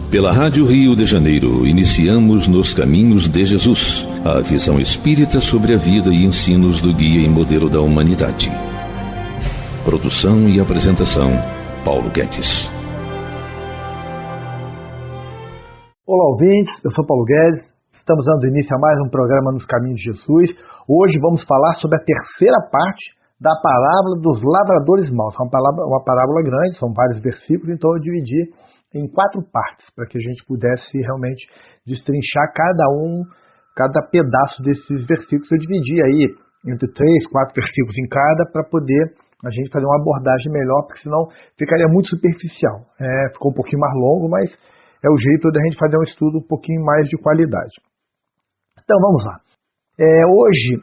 Pela Rádio Rio de Janeiro, iniciamos Nos Caminhos de Jesus, a visão espírita sobre a vida e ensinos do guia e modelo da humanidade. Produção e apresentação, Paulo Guedes. Olá, ouvintes, eu sou Paulo Guedes, estamos dando início a mais um programa Nos Caminhos de Jesus. Hoje vamos falar sobre a terceira parte da parábola dos lavradores maus. É uma parábola grande, são vários versículos, então eu dividi em 4 partes, para que a gente pudesse realmente destrinchar cada pedaço desses versículos. Eu dividi aí entre 3, 4 versículos em cada, para poder a gente fazer uma abordagem melhor, porque senão ficaria muito superficial. Ficou um pouquinho mais longo, mas é o jeito da gente fazer um estudo um pouquinho mais de qualidade. Então vamos lá. Hoje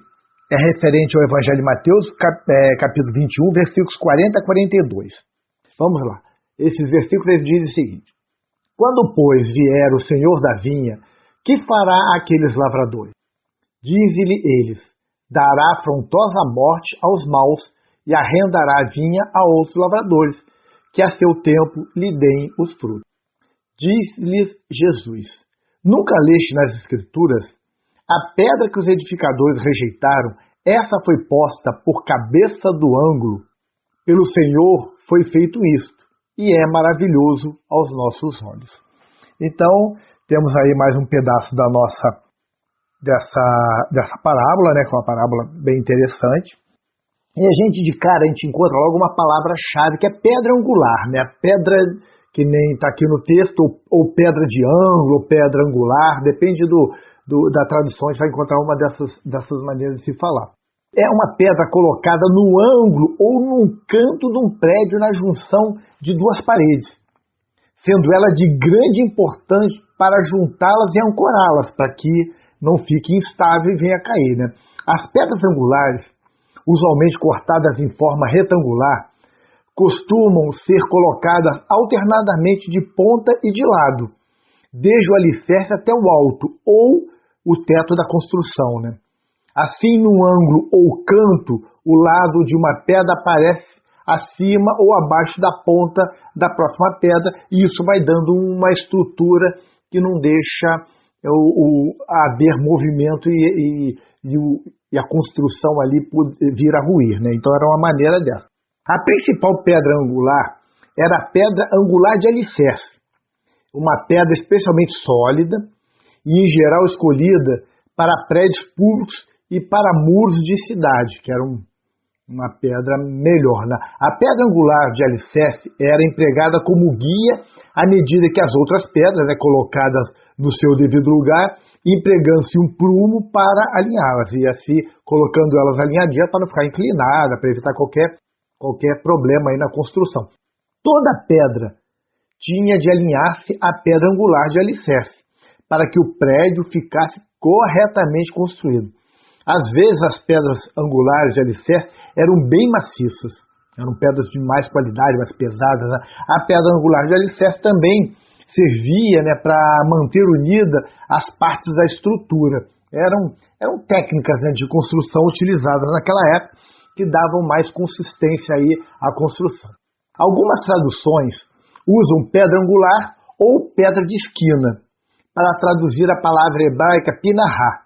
é referente ao Evangelho de Mateus, capítulo 21, versículos 40 a 42. Vamos lá. Esses versículos eles dizem o seguinte: quando, pois, vier o Senhor da vinha, que fará aqueles lavradores? Dize-lhe eles: dará afrontosa morte aos maus e arrendará a vinha a outros lavradores, que a seu tempo lhe deem os frutos. Diz-lhes Jesus: nunca leste nas Escrituras? A pedra que os edificadores rejeitaram, essa foi posta por cabeça do ângulo. Pelo Senhor foi feito isto, e é maravilhoso aos nossos olhos. Então, temos aí mais um pedaço dessa parábola, né, que é uma parábola bem interessante. E a gente encontra logo uma palavra-chave, que é pedra angular, né? A pedra que nem está aqui no texto, ou pedra de ângulo, ou pedra angular, depende da tradução, a gente vai encontrar uma dessas maneiras de se falar. É uma pedra colocada no ângulo ou num canto de um prédio na junção de 2 paredes, sendo ela de grande importância para juntá-las e ancorá-las, para que não fique instável e venha a cair, né? As pedras angulares, usualmente cortadas em forma retangular, costumam ser colocadas alternadamente de ponta e de lado, desde o alicerce até o alto, ou o teto da construção, né? Assim, no ângulo ou canto, o lado de uma pedra aparece acima ou abaixo da ponta da próxima pedra, e isso vai dando uma estrutura que não deixa haver movimento e a construção ali vir a ruir, né? Então era uma maneira dessa. A principal pedra angular era a pedra angular de alicerce, uma pedra especialmente sólida e em geral escolhida para prédios públicos e para muros de cidade, que era uma pedra melhor, né? A pedra angular de alicerce era empregada como guia à medida que as outras pedras, né, colocadas no seu devido lugar, empregando-se um prumo para alinhá-las, e assim colocando elas alinhadinhas para não ficar inclinada, para evitar qualquer problema aí na construção. Toda pedra tinha de alinhar-se à pedra angular de alicerce, para que o prédio ficasse corretamente construído. Às vezes as pedras angulares de alicerce eram bem maciças, eram pedras de mais qualidade, mais pesadas, né? A pedra angular de alicerce também servia, né, para manter unida as partes da estrutura. Eram técnicas, né, de construção utilizadas naquela época, que davam mais consistência aí à construção. Algumas traduções usam pedra angular ou pedra de esquina para traduzir a palavra hebraica pinahá,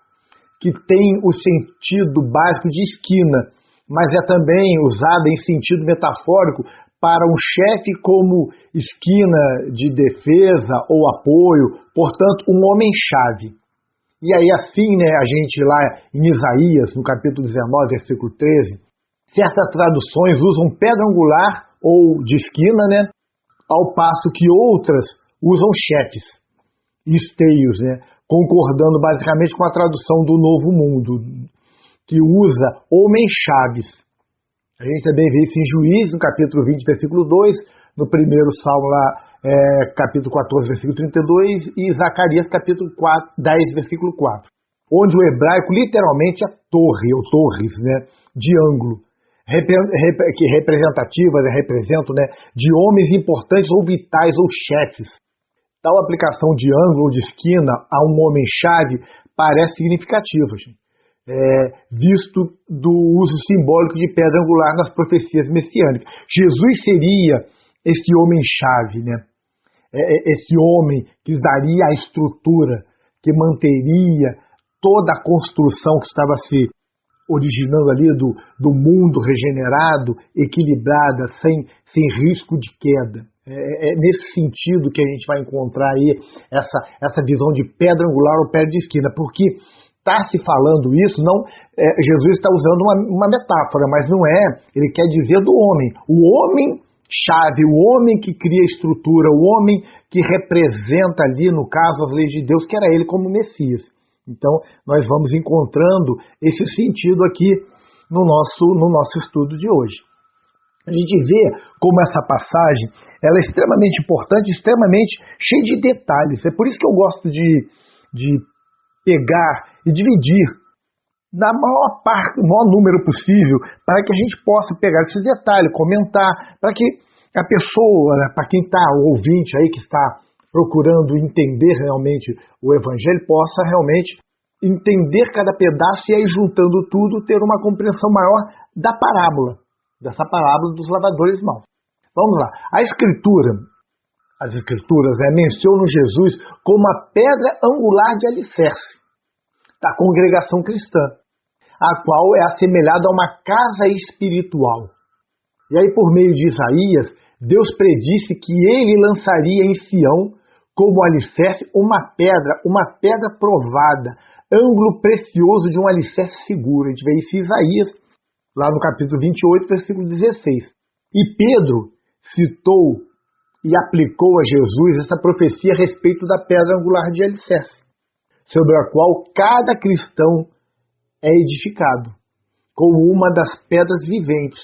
que tem o sentido básico de esquina, mas é também usada em sentido metafórico para um chefe como esquina de defesa ou apoio, portanto, um homem-chave. E aí assim, né, a gente lá em Isaías, no capítulo 19, versículo 13, certas traduções usam pedra angular ou de esquina, né, ao passo que outras usam chefes, esteios, né, concordando basicamente com a tradução do Novo Mundo, que usa homens-chaves. A gente também vê isso em Juízes, no capítulo 20, versículo 2, no primeiro Salmo lá, capítulo 14, versículo 32, e Zacarias, capítulo 10, versículo 4, onde o hebraico literalmente é torre, ou torres, né, de ângulo, que representativas, representam, né, de homens importantes ou vitais ou chefes. Tal aplicação de ângulo ou de esquina a um homem-chave parece significativa, visto do uso simbólico de pedra angular nas profecias messiânicas. Jesus seria esse homem-chave, né? esse homem que daria a estrutura, que manteria toda a construção que estava se originando ali do mundo regenerado, equilibrada, sem risco de queda. É nesse sentido que a gente vai encontrar aí essa visão de pedra angular ou pedra de esquina, porque está se falando isso, não, Jesus está usando uma metáfora, mas não é, ele quer dizer do homem. O homem chave, o homem que cria a estrutura, o homem que representa ali, no caso, as leis de Deus, que era ele como Messias. Então, nós vamos encontrando esse sentido aqui no nosso estudo de hoje. A gente vê como essa passagem ela é extremamente importante, extremamente cheia de detalhes. É por isso que eu gosto de pegar e dividir na no maior número possível, para que a gente possa pegar esse detalhe, comentar, para que a pessoa, né, para quem está, o ouvinte aí que está procurando entender realmente o Evangelho, possa realmente entender cada pedaço e aí juntando tudo, ter uma compreensão maior da parábola, dessa parábola dos lavadores maus. Vamos lá. As Escrituras mencionam Jesus como a pedra angular de alicerce da congregação cristã, a qual é assemelhada a uma casa espiritual. E aí, por meio de Isaías, Deus predisse que ele lançaria em Sião, como alicerce, uma pedra provada, ângulo precioso de um alicerce seguro. A gente vê isso em Isaías, lá no capítulo 28, versículo 16. E Pedro citou e aplicou a Jesus essa profecia a respeito da pedra angular de alicerce, sobre a qual cada cristão é edificado, como uma das pedras viventes,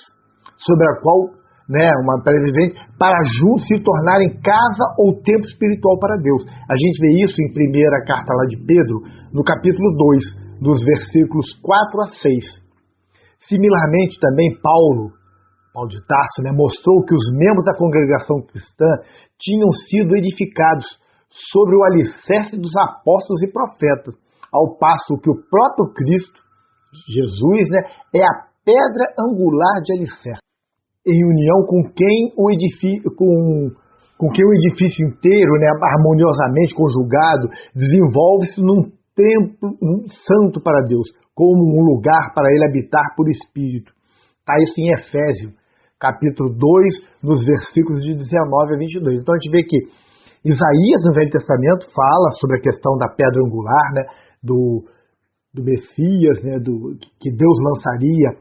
sobre a qual, uma pedra vivente, para juntos se tornarem casa ou templo espiritual para Deus. A gente vê isso em primeira carta lá de Pedro, no capítulo 2, dos versículos 4 a 6. Similarmente também Paulo de Tarso, mostrou que os membros da congregação cristã tinham sido edificados sobre o alicerce dos apóstolos e profetas, ao passo que o próprio Cristo, Jesus, é a pedra angular de alicerce, em união com quem o edifício inteiro, harmoniosamente conjugado, desenvolve-se num templo santo para Deus, como um lugar para ele habitar por Espírito. Está isso em Efésios, capítulo 2, nos versículos de 19 a 22. Então a gente vê que Isaías, no Velho Testamento, fala sobre a questão da pedra angular, do Messias, que Deus lançaria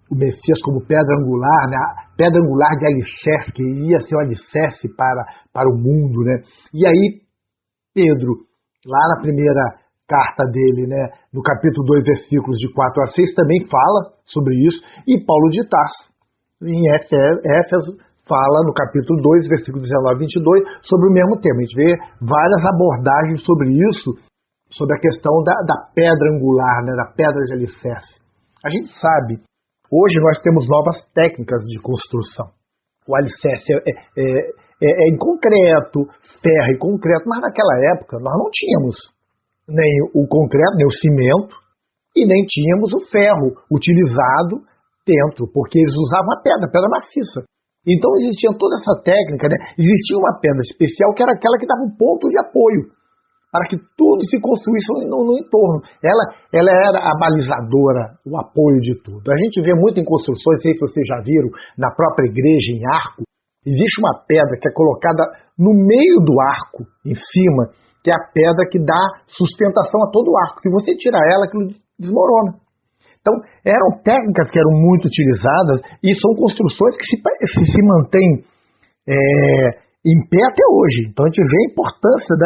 o Messias como pedra angular, a pedra angular de alicerce, que iria ser o alicerce para o mundo. E aí, Pedro, lá na primeira carta dele, no capítulo 2, versículos de 4 a 6, também fala sobre isso, e Paulo de Tarso, em Éfeso, fala no capítulo 2, versículos 19 a 22, sobre o mesmo tema. A gente vê várias abordagens sobre isso, sobre a questão da pedra angular, da pedra de alicerce. A gente sabe, hoje nós temos novas técnicas de construção. O alicerce é em concreto, ferro e concreto, mas naquela época nós não tínhamos nem o concreto, nem o cimento, e nem tínhamos o ferro utilizado dentro, porque eles usavam a pedra maciça. Então existia toda essa técnica, existia uma pedra especial que era aquela que dava um ponto de apoio, para que tudo se construísse no entorno. Ela era a balizadora, o apoio de tudo. A gente vê muito em construções, não sei se vocês já viram, na própria igreja, em arco, existe uma pedra que é colocada no meio do arco, em cima, que é a pedra que dá sustentação a todo o arco. Se você tirar ela, aquilo desmorona. Então, eram técnicas que eram muito utilizadas e são construções que se mantêm em pé até hoje. Então, a gente vê a importância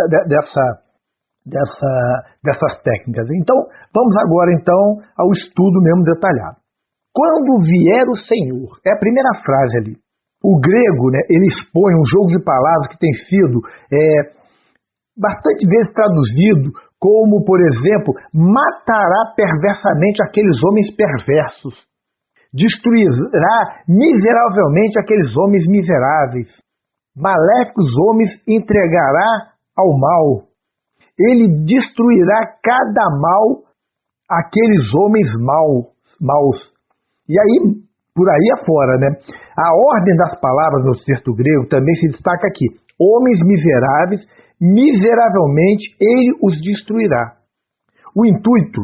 dessas técnicas. Então, vamos agora ao estudo mesmo detalhado. Quando vier o Senhor, é a primeira frase ali. O grego, ele expõe um jogo de palavras que tem sido bastante vezes traduzido como, por exemplo, matará perversamente aqueles homens perversos, destruirá miseravelmente aqueles homens miseráveis, maléficos homens entregará ao mal, ele destruirá cada mal aqueles homens maus. E aí, por aí afora, né? A ordem das palavras no texto grego também se destaca aqui. Homens miseráveis, miseravelmente ele os destruirá. O intuito,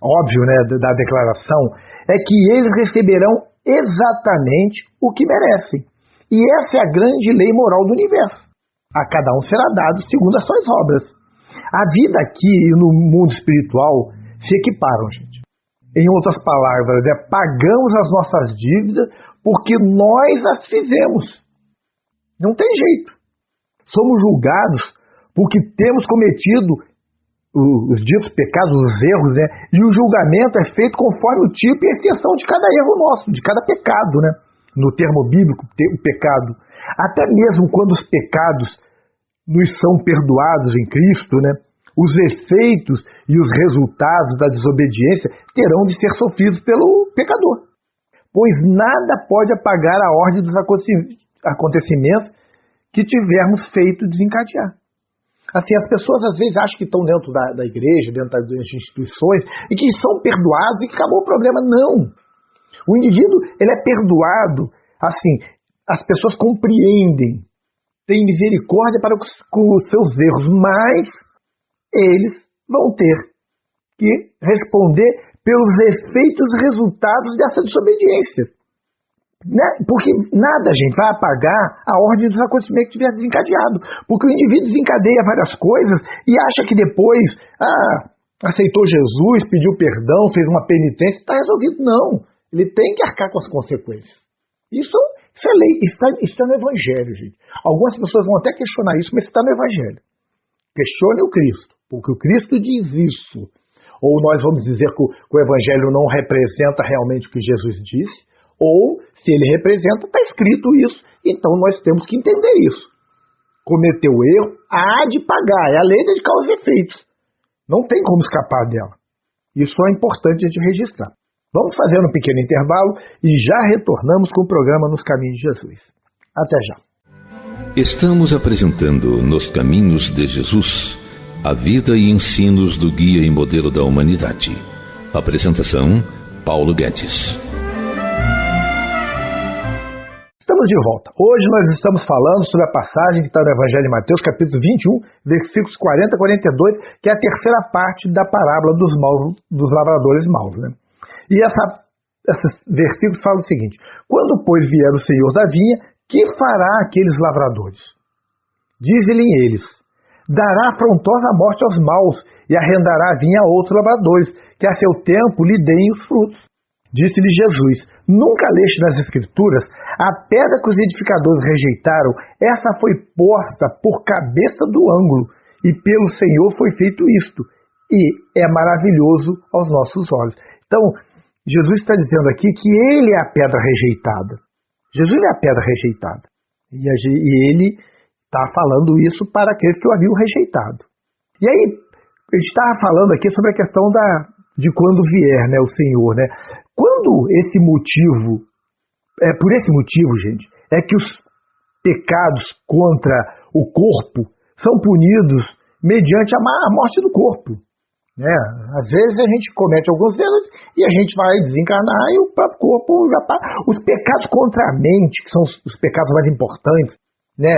óbvio, né, da declaração, é que eles receberão exatamente o que merecem. E essa é a grande lei moral do universo. A cada um será dado segundo as suas obras. A vida aqui e no mundo espiritual se equiparam, gente. Em outras palavras, pagamos as nossas dívidas porque nós as fizemos. Não tem jeito. Somos julgados porque temos cometido os ditos pecados, os erros, né? E o julgamento é feito conforme o tipo e a extensão de cada erro nosso, de cada pecado, né? No termo bíblico, o pecado. Até mesmo quando os pecados nos são perdoados em Cristo, né? Os efeitos e os resultados da desobediência terão de ser sofridos pelo pecador. Pois nada pode apagar a ordem dos acontecimentos que tivermos feito desencadear. Assim, as pessoas às vezes acham que estão dentro da igreja, dentro das instituições, e que são perdoados e que acabou o problema. Não! O indivíduo, ele é perdoado, assim, as pessoas compreendem, têm misericórdia para com os seus erros, mas eles vão ter que responder pelos efeitos e resultados dessa desobediência. Né? Porque nada, gente, vai apagar a ordem dos acontecimentos que tiver desencadeado. Porque o indivíduo desencadeia várias coisas e acha que depois aceitou Jesus, pediu perdão, fez uma penitência, está resolvido. Não, ele tem que arcar com as consequências. Isso é lei, está no Evangelho, gente. Algumas pessoas vão até questionar isso, mas está no Evangelho. Questione o Cristo, porque o Cristo diz isso. Ou nós vamos dizer que o Evangelho não representa realmente o que Jesus disse, ou, se ele representa, está escrito isso, então nós temos que entender isso. Cometeu erro, há de pagar, é a lei de causa e efeitos. Não tem como escapar dela. Isso é importante a gente registrar. Vamos fazer um pequeno intervalo e já retornamos com o programa Nos Caminhos de Jesus. Até já. Estamos apresentando Nos Caminhos de Jesus, a vida e ensinos do guia e modelo da humanidade. Apresentação, Paulo Guedes. Estamos de volta. Hoje nós estamos falando sobre a passagem que está no Evangelho de Mateus, capítulo 21, versículos 40 a 42, que é a terceira parte da parábola dos lavradores maus, né? E esses versículos falam o seguinte: quando, pois, vier o Senhor da vinha, que fará aqueles lavradores? Diz-lhe eles: dará afrontosa morte aos maus e arrendará a vinha a outros lavradores, que a seu tempo lhe deem os frutos. Disse-lhe Jesus: nunca leste nas Escrituras a pedra que os edificadores rejeitaram, essa foi posta por cabeça do ângulo, e pelo Senhor foi feito isto, e é maravilhoso aos nossos olhos. Então, Jesus está dizendo aqui que ele é a pedra rejeitada. Jesus é a pedra rejeitada. E ele está falando isso para aqueles que o haviam rejeitado. E aí, a gente estava falando aqui sobre a questão de quando vier, né, o Senhor, né? Quando esse motivo, por esse motivo, gente, é que os pecados contra o corpo são punidos mediante a morte do corpo. Né? Às vezes a gente comete alguns erros e a gente vai desencarnar e o próprio corpo já está. Os pecados contra a mente, que são os pecados mais importantes, né,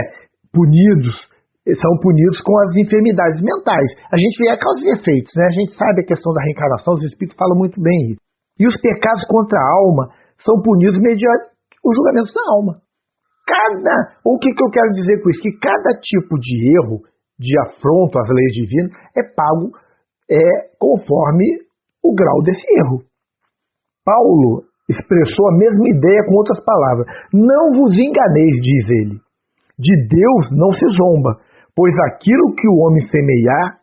são punidos com as enfermidades mentais. A gente vê a causa e efeitos, né? A gente sabe a questão da reencarnação, os espíritos falam muito bem isso. E os pecados contra a alma são punidos mediante os julgamentos da alma. O que eu quero dizer com isso? Que cada tipo de erro, de afronto às leis divinas, é pago conforme o grau desse erro. Paulo expressou a mesma ideia com outras palavras. Não vos enganeis, diz ele. De Deus não se zomba, pois aquilo que o homem semear,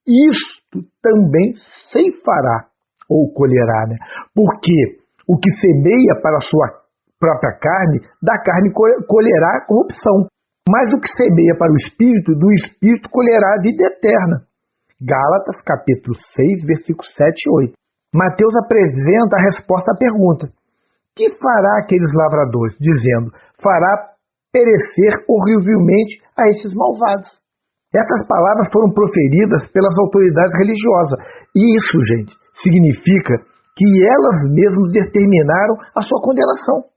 isto também ceifará ou colherá, né? Porque o que semeia para a sua própria carne, da carne colherá corrupção. Mas o que semeia para o Espírito, do Espírito colherá a vida eterna. Gálatas, capítulo 6, versículos 7 e 8. Mateus apresenta a resposta à pergunta: que fará aqueles lavradores? Dizendo: fará perecer horrivelmente a esses malvados. Essas palavras foram proferidas pelas autoridades religiosas. E isso, gente, significa que elas mesmas determinaram a sua condenação.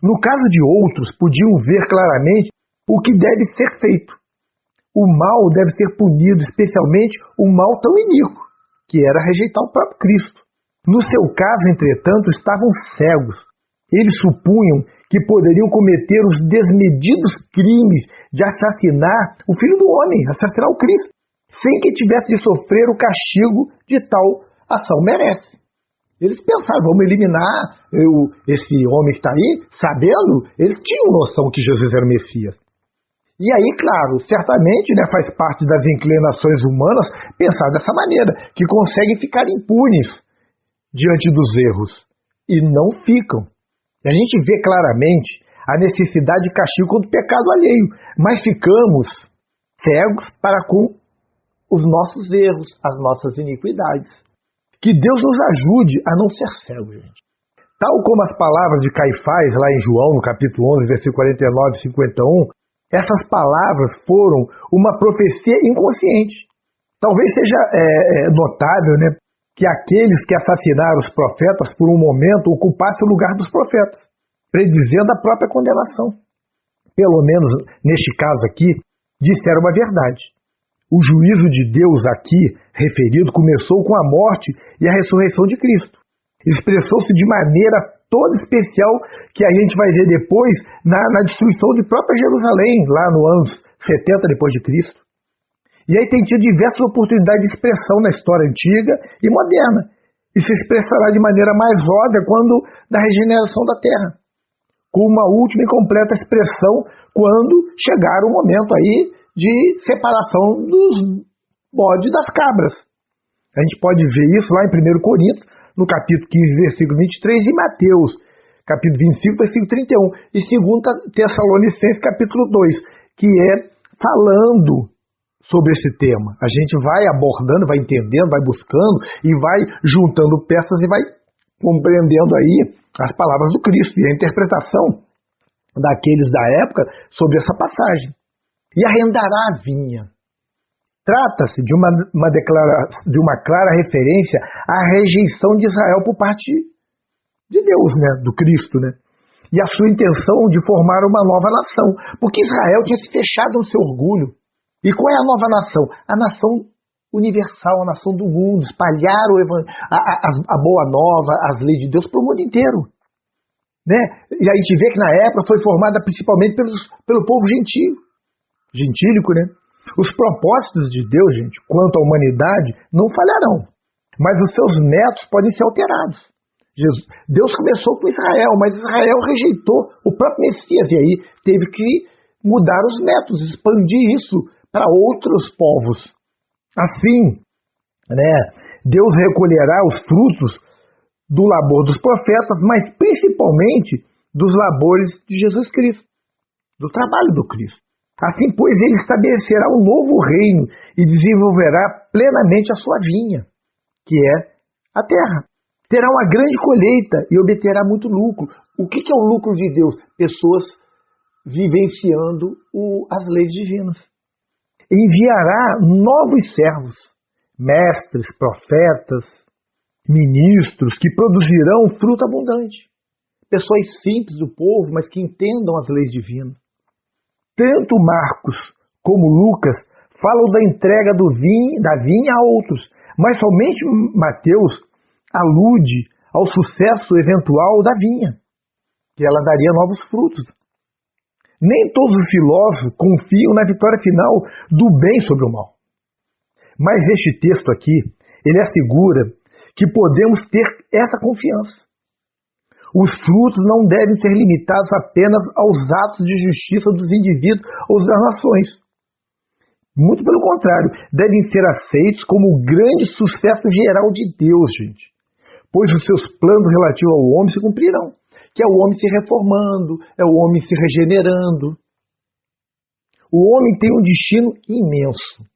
No caso de outros, podiam ver claramente o que deve ser feito. O mal deve ser punido, especialmente o mal tão iníquo, que era rejeitar o próprio Cristo. No seu caso, entretanto, estavam cegos. Eles supunham que poderiam cometer os desmedidos crimes de assassinar o Filho do Homem, assassinar o Cristo, sem que tivesse de sofrer o castigo de tal ação merece. Eles pensaram, vamos eliminar esse homem que está aí, sabendo, eles tinham noção que Jesus era o Messias. E aí, claro, certamente faz parte das inclinações humanas pensar dessa maneira, que conseguem ficar impunes diante dos erros, e não ficam. A gente vê claramente a necessidade de castigo contra o pecado alheio, mas ficamos cegos para com os nossos erros, as nossas iniquidades. Que Deus nos ajude a não ser cego, gente. Tal como as palavras de Caifás, lá em João, no capítulo 11, versículo 49 e 51, essas palavras foram uma profecia inconsciente. Talvez seja notável, que aqueles que assassinaram os profetas por um momento ocupassem o lugar dos profetas, predizendo a própria condenação. Pelo menos, neste caso aqui, disseram uma verdade. O juízo de Deus aqui referido começou com a morte e a ressurreição de Cristo. Expressou-se de maneira toda especial que a gente vai ver depois na destruição de própria Jerusalém, lá no anos 70 depois de Cristo. E aí tem tido diversas oportunidades de expressão na história antiga e moderna. E se expressará de maneira mais óbvia quando da regeneração da terra, com uma última e completa expressão quando chegar o momento aí de separação dos bodes das cabras. A gente pode ver isso lá em 1 Coríntios, no capítulo 15, versículo 23, e Mateus, capítulo 25, versículo 31, e 2 Tessalonicenses, capítulo 2, que é falando sobre esse tema. A gente vai abordando, vai entendendo, vai buscando, e vai juntando peças e vai compreendendo aí as palavras do Cristo e a interpretação daqueles da época sobre essa passagem. E arrendará a vinha. Trata-se de uma clara referência à rejeição de Israel por parte de Deus, do Cristo, e a sua intenção de formar uma nova nação, porque Israel tinha se fechado no seu orgulho. E qual é a nova nação? A nação universal, a nação do mundo, espalhar a boa nova, as leis de Deus para o mundo inteiro. E a gente vê que na época foi formada principalmente pelo povo gentílico, Os propósitos de Deus, gente, quanto à humanidade, não falharão. Mas os seus métodos podem ser alterados. Deus começou com Israel, mas Israel rejeitou o próprio Messias. E aí teve que mudar os métodos, expandir isso para outros povos. Assim, Deus recolherá os frutos do labor dos profetas, mas principalmente dos labores de Jesus Cristo, do trabalho do Cristo. Assim, pois, ele estabelecerá um novo reino e desenvolverá plenamente a sua vinha, que é a terra. Terá uma grande colheita e obterá muito lucro. O que é o lucro de Deus? Pessoas vivenciando as leis divinas. Enviará novos servos, mestres, profetas, ministros, que produzirão fruto abundante. Pessoas simples do povo, mas que entendam as leis divinas. Tanto Marcos como Lucas falam da entrega da vinha a outros, mas somente Mateus alude ao sucesso eventual da vinha, que ela daria novos frutos. Nem todos os filósofos confiam na vitória final do bem sobre o mal. Mas este texto aqui, ele assegura que podemos ter essa confiança. Os frutos não devem ser limitados apenas aos atos de justiça dos indivíduos ou das nações. Muito pelo contrário, devem ser aceitos como o grande sucesso geral de Deus, gente. Pois os seus planos relativos ao homem se cumprirão, que é o homem se reformando, é o homem se regenerando. O homem tem um destino imenso,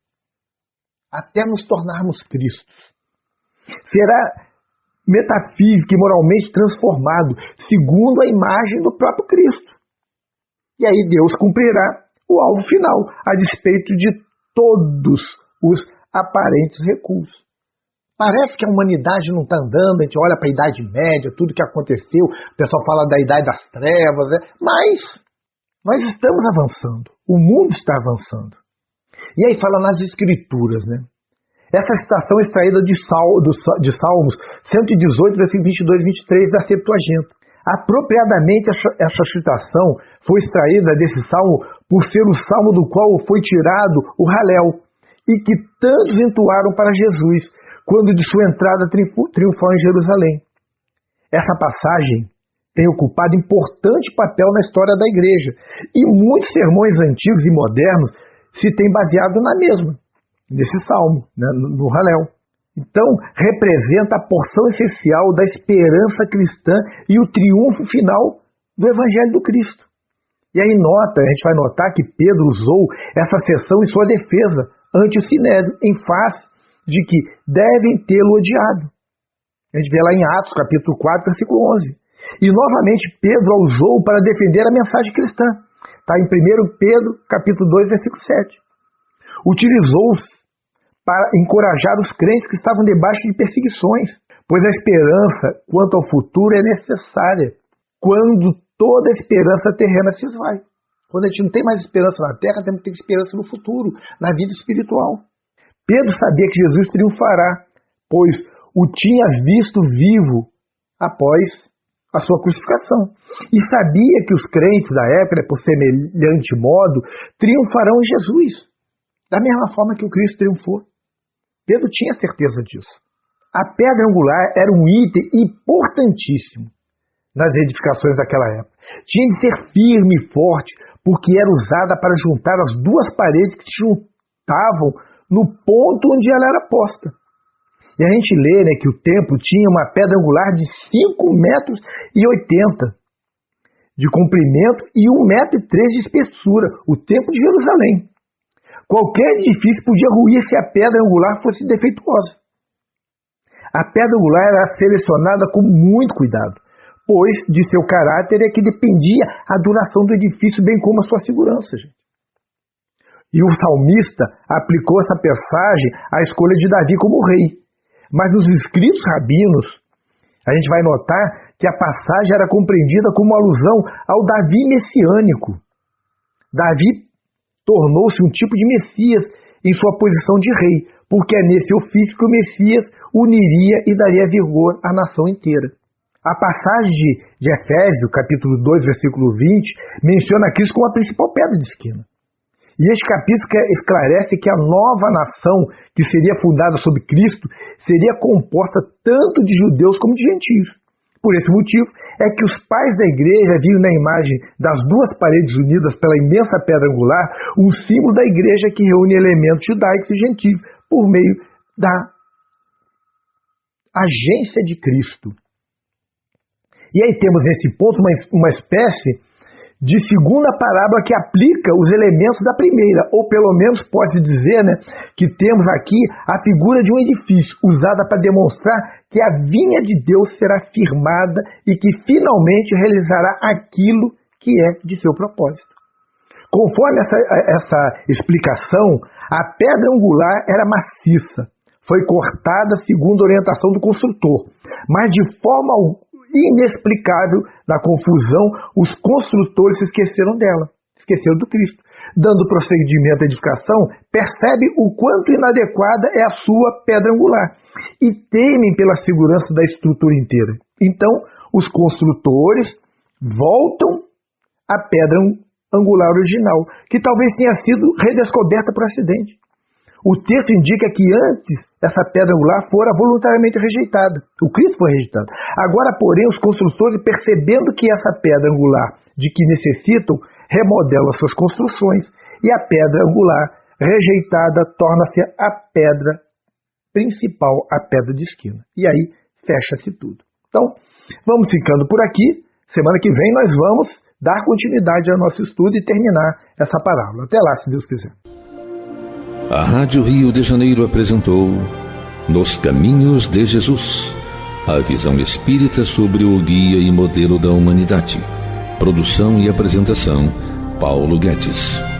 até nos tornarmos Cristo. Será metafísica e moralmente transformado, segundo a imagem do próprio Cristo. E aí Deus cumprirá o alvo final, a despeito de todos os aparentes recuos. Parece que a humanidade não está andando, a gente olha para a Idade Média, tudo que aconteceu, o pessoal fala da Idade das Trevas, mas nós estamos avançando, o mundo está avançando. E aí fala nas Escrituras, né? Essa citação é extraída de Salmos 118, versículo 22 e 23 da Septuaginta. Apropriadamente, essa citação foi extraída desse salmo por ser o salmo do qual foi tirado o Halel, e que tantos entoaram para Jesus, quando de sua entrada triunfal em Jerusalém. Essa passagem tem ocupado importante papel na história da igreja, e muitos sermões antigos e modernos se têm baseado na mesma, nesse salmo, né, no Halel. Então, representa a porção essencial da esperança cristã e o triunfo final do Evangelho do Cristo. E aí a gente vai notar que Pedro usou essa seção em sua defesa ante o Sinédrio, em face de que devem tê-lo odiado. A gente vê lá em Atos, capítulo 4, versículo 11. E novamente Pedro a usou para defender a mensagem cristã. Está em 1 Pedro, capítulo 2, versículo 7. Utilizou-os para encorajar os crentes que estavam debaixo de perseguições, pois a esperança quanto ao futuro é necessária quando toda a esperança terrena se esvai. Quando a gente não tem mais esperança na terra, temos que ter esperança no futuro, na vida espiritual. Pedro sabia que Jesus triunfará, pois o tinha visto vivo após a sua crucificação. E sabia que os crentes da época, por semelhante modo, triunfarão em Jesus, da mesma forma que o Cristo triunfou. Pedro tinha certeza disso. A pedra angular era um item importantíssimo nas edificações daquela época. Tinha de ser firme e forte, porque era usada para juntar as duas paredes que se juntavam no ponto onde ela era posta. E a gente lê, né, que o templo tinha uma pedra angular de 5,80 metros de comprimento e 1,3 metros de espessura, o templo de Jerusalém. Qualquer edifício podia ruir se a pedra angular fosse defeituosa. A pedra angular era selecionada com muito cuidado, pois de seu caráter é que dependia a duração do edifício, bem como a sua segurança. Gente. E o salmista aplicou essa passagem à escolha de Davi como rei. Mas nos escritos rabinos, a gente vai notar que a passagem era compreendida como alusão ao Davi messiânico. Davi tornou-se um tipo de Messias em sua posição de rei, porque é nesse ofício que o Messias uniria e daria vigor à nação inteira. A passagem de Efésios, capítulo 2, versículo 20, menciona Cristo como a principal pedra de esquina. E este capítulo esclarece que a nova nação que seria fundada sob Cristo seria composta tanto de judeus como de gentios. Por esse motivo é que os pais da igreja viam na imagem das duas paredes unidas pela imensa pedra angular um símbolo da igreja que reúne elementos judaicos e gentios por meio da agência de Cristo. E aí temos nesse ponto uma espécie de segunda parábola que aplica os elementos da primeira, ou pelo menos pode dizer, né, que temos aqui a figura de um edifício usada para demonstrar que a vinha de Deus será firmada e que finalmente realizará aquilo que é de seu propósito. Conforme essa explicação, a pedra angular era maciça, foi cortada segundo a orientação do construtor, mas de forma inexplicável, na confusão, os construtores se esqueceram dela, esqueceram do Cristo. Dando prosseguimento à edificação, percebe o quanto inadequada é a sua pedra angular e temem pela segurança da estrutura inteira. Então, os construtores voltam à pedra angular original, que talvez tenha sido redescoberta por acidente. O texto indica que antes essa pedra angular fora voluntariamente rejeitada. O Cristo foi rejeitado. Agora, porém, os construtores, percebendo que essa pedra angular de que necessitam, remodelam as suas construções e a pedra angular rejeitada torna-se a pedra principal, a pedra de esquina. E aí fecha-se tudo. Então, vamos ficando por aqui. Semana que vem nós vamos dar continuidade ao nosso estudo e terminar essa parábola. Até lá, se Deus quiser. A Rádio Rio de Janeiro apresentou Nos Caminhos de Jesus, a visão espírita sobre o guia e modelo da humanidade. Produção e apresentação, Paulo Guedes.